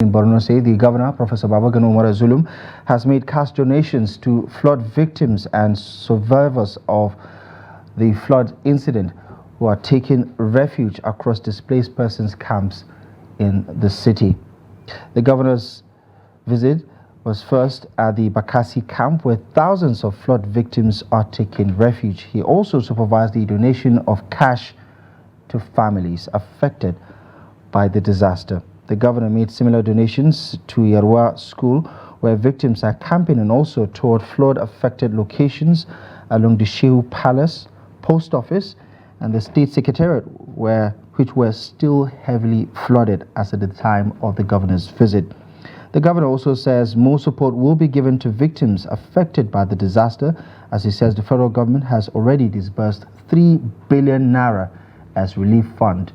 In Borno State, the governor, Professor Babagana Umar Zulum, has made cash donations to flood victims and survivors of the flood incident who are taking refuge across displaced persons camps in the city. The governor's visit was first at the Bakassi camp, where thousands of flood victims are taking refuge. He also supervised the donation of cash to families affected by the disaster. The governor made similar donations to Yarwa School, where victims are camping, and also toward flood-affected locations along the Shehu Palace, Post Office, and the State Secretariat, which were still heavily flooded as at the time of the governor's visit. The governor also says more support will be given to victims affected by the disaster, as he says the federal government has already disbursed 3 billion naira as relief fund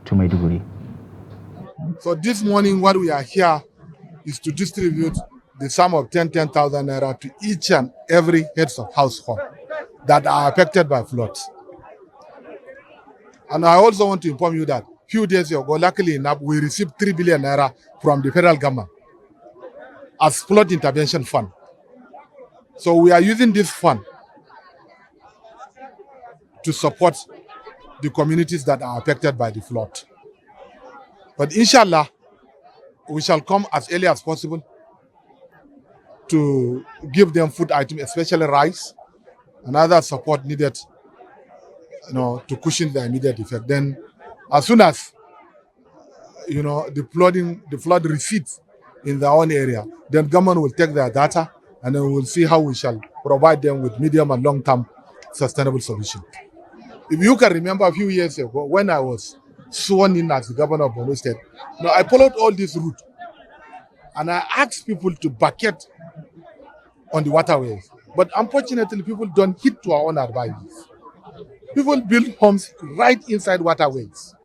to Maiduguri. So this morning, what we are here is to distribute the sum of 10,000 naira to each and every heads of household that are affected by floods. And I also want to inform you that a few days ago, luckily enough, we received 3 billion naira from the federal government as flood intervention fund. So we are using this fund to support the communities that are affected by the flood. But inshallah, we shall come as early as possible to give them food items, especially rice and other support needed, to cushion the immediate effect. Then, as soon as the flood recedes in their own area, then government will take their data and then we will see how we shall provide them with medium and long-term sustainable solution. If you can remember a few years ago when I was sworn in as the governor of Borno State, I followed all this route and I asked people to bucket on the waterways. But unfortunately, people don't heed to our own advice. People build homes right inside waterways.